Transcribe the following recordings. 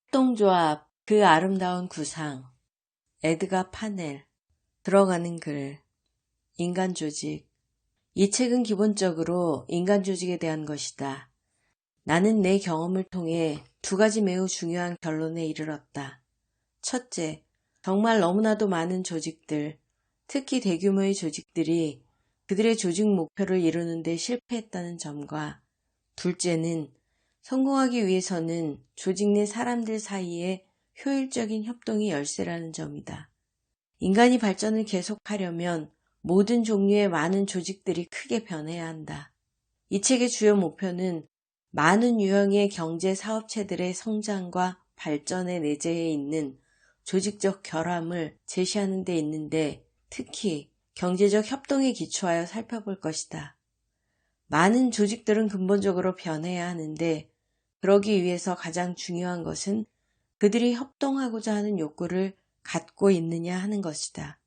협동조합, 그 아름다운 구상. 에드가 파넬. 들어가는 글. 인간조직. 이 책은 기본적으로 인간조직에 대한 것이다. 나는 내 경험을 통해 두 가지 매우 중요한 결론에 이르렀다. 첫째, 정말 너무나도 많은 조직들, 특히 대규모의 조직들이 그들의 조직 목표를 이루는 데 실패했다는 점과, 둘째는 성공하기 위해서는 조직 내 사람들 사이에 효율적인 협동이 열쇠라는 점이다. 인간이 발전을 계속하려면 모든 종류의 많은 조직들이 크게 변해야 한다. 이 책의 주요 목표는 많은 유형의 경제 사업체들의 성장과 발전에 내재해 있는 조직적 결함을 제시하는 데 있는데, 특히 경제적 협동에 기초하여 살펴볼 것이다. 많은 조직들은 근본적으로 변해야 하는데, 그러기 위해서 가장 중요한 것은 그들이 협동하고자 하는 욕구를 갖고 있느냐 하는 것이다.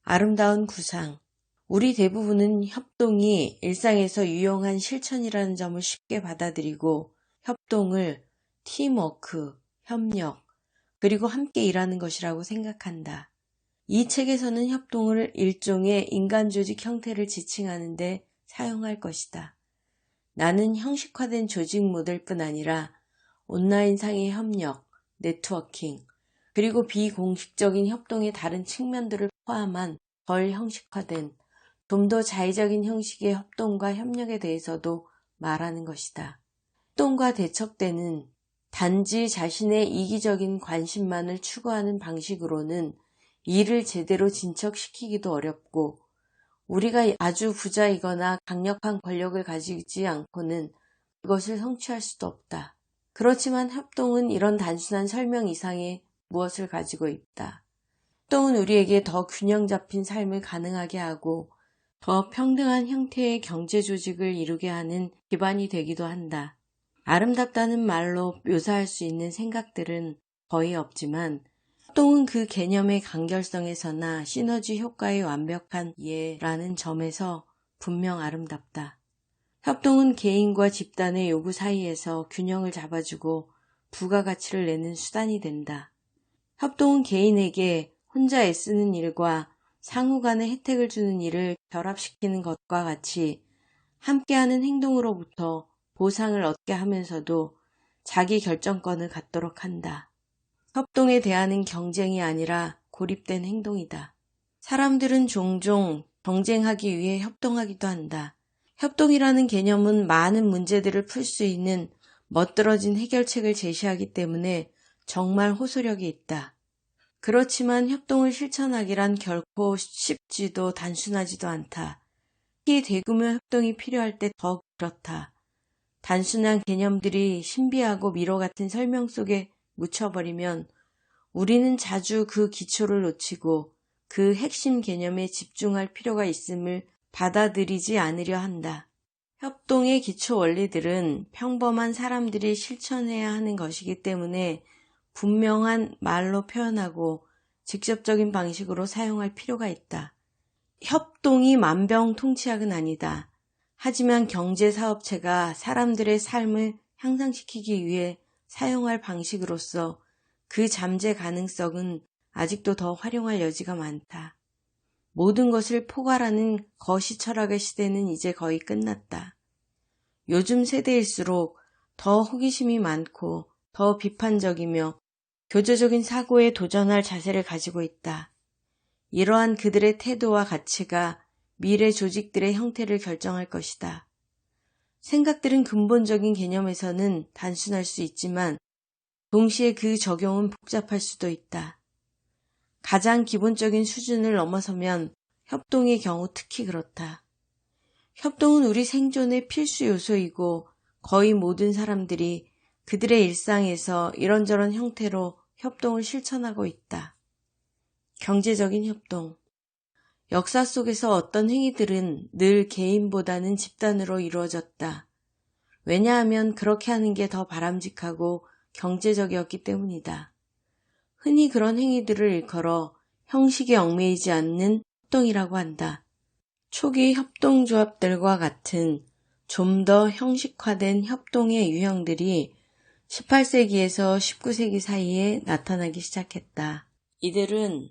아름다운 구상. 우리 대부분은 협동이 일상에서 유용한 실천이라는 점을 쉽게 받아들이고, 협동을 팀워크, 협력, 그리고 함께 일하는 것이라고 생각한다. 이 책에서는 협동을 일종의 인간조직 형태를 지칭하는 데 사용할 것이다. 나는 형식화된 조직 모델뿐 아니라 온라인상의 협력, 네트워킹, 그리고 비공식적인 협동의 다른 측면들을 포함한 덜 형식화된, 좀 더 자의적인 형식의 협동과 협력에 대해서도 말하는 것이다. 협동과 대척되는 단지 자신의 이기적인 관심만을 추구하는 방식으로는 일을 제대로 진척시키기도 어렵고, 우리가 아주 부자이거나 강력한 권력을 가지지 않고는 그것을 성취할 수도 없다. 그렇지만 협동은 이런 단순한 설명 이상의 무엇을 가지고 있다. 협동은 우리에게 더 균형 잡힌 삶을 가능하게 하고 더 평등한 형태의 경제 조직을 이루게 하는 기반이 되기도 한다. 아름답다는 말로 묘사할 수 있는 생각들은 거의 없지만, 협동은 그 개념의 간결성에서나 시너지 효과의 완벽한 이해라는 점에서 분명 아름답다. 협동은 개인과 집단의 요구 사이에서 균형을 잡아주고 부가가치를 내는 수단이 된다. 협동은 개인에게 혼자 애쓰는 일과 상호 간의 혜택을 주는 일을 결합시키는 것과 같이 함께하는 행동으로부터 보상을 얻게 하면서도 자기 결정권을 갖도록 한다. 협동에 대하는 경쟁이 아니라 고립된 행동이다. 사람들은 종종 경쟁하기 위해 협동하기도 한다. 협동이라는 개념은 많은 문제들을 풀 수 있는 멋들어진 해결책을 제시하기 때문에 정말 호소력이 있다. 그렇지만 협동을 실천하기란 결코 쉽지도 단순하지도 않다. 특히 대규모 협동이 필요할 때 더 그렇다. 단순한 개념들이 신비하고 미로 같은 설명 속에 묻혀버리면 우리는 자주 그 기초를 놓치고 그 핵심 개념에 집중할 필요가 있음을 받아들이지 않으려 한다. 협동의 기초 원리들은 평범한 사람들이 실천해야 하는 것이기 때문에 분명한 말로 표현하고 직접적인 방식으로 사용할 필요가 있다. 협동이 만병통치약은 아니다. 하지만 경제사업체가 사람들의 삶을 향상시키기 위해 사용할 방식으로서 그 잠재 가능성은 아직도 더 활용할 여지가 많다. 모든 것을 포괄하는 거시 철학의 시대는 이제 거의 끝났다. 요즘 세대일수록 더 호기심이 많고 더 비판적이며 교조적인 사고에 도전할 자세를 가지고 있다. 이러한 그들의 태도와 가치가 미래 조직들의 형태를 결정할 것이다. 생각들은 근본적인 개념에서는 단순할 수 있지만 동시에 그 적용은 복잡할 수도 있다. 가장 기본적인 수준을 넘어서면 협동의 경우 특히 그렇다. 협동은 우리 생존의 필수 요소이고 거의 모든 사람들이 그들의 일상에서 이런저런 형태로 협동을 실천하고 있다. 경제적인 협동. 역사 속에서 어떤 행위들은 늘 개인보다는 집단으로 이루어졌다. 왜냐하면 그렇게 하는 게 더 바람직하고 경제적이었기 때문이다. 흔히 그런 행위들을 일컬어 형식에 얽매이지 않는 협동이라고 한다. 초기 협동조합들과 같은 좀 더 형식화된 협동의 유형들이 18세기에서 19세기 사이에 나타나기 시작했다. 이들은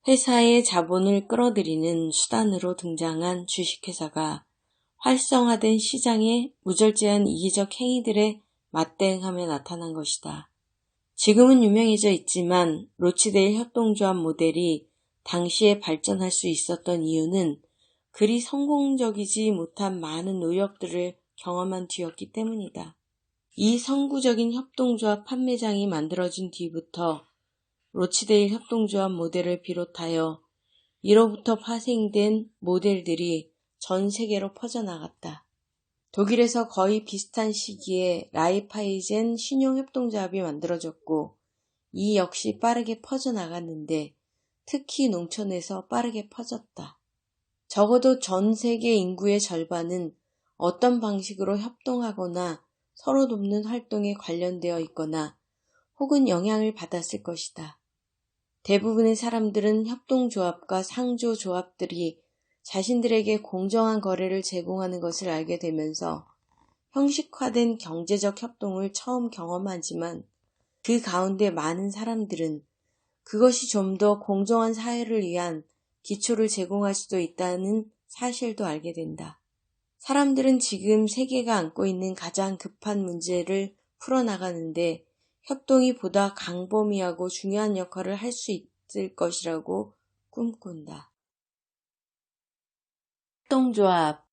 회사의 자본을 끌어들이는 수단으로 등장한 주식회사가 활성화된 시장의 무절제한 이기적 행위들에 맞대응하며 나타난 것이다. 지금은 유명해져 있지만 로치데일 협동조합 모델이 당시에 발전할 수 있었던 이유는 그리 성공적이지 못한 많은 노력들을 경험한 뒤였기 때문이다. 이 선구적인 협동조합 판매장이 만들어진 뒤부터 로치데일 협동조합 모델을 비롯하여 이로부터 파생된 모델들이 전 세계로 퍼져나갔다. 독일에서 거의 비슷한 시기에 라이파이젠 신용협동조합이 만들어졌고 이 역시 빠르게 퍼져나갔는데 특히 농촌에서 빠르게 퍼졌다. 적어도 전 세계 인구의 절반은 어떤 방식으로 협동하거나 서로 돕는 활동에 관련되어 있거나 혹은 영향을 받았을 것이다. 대부분의 사람들은 협동조합과 상조조합들이 자신들에게 공정한 거래를 제공하는 것을 알게 되면서 형식화된 경제적 협동을 처음 경험하지만 그 가운데 많은 사람들은 그것이 좀 더 공정한 사회를 위한 기초를 제공할 수도 있다는 사실도 알게 된다. 사람들은 지금 세계가 안고 있는 가장 급한 문제를 풀어나가는데 협동이 보다 광범위하고 중요한 역할을 할 수 있을 것이라고 꿈꾼다. 협동조합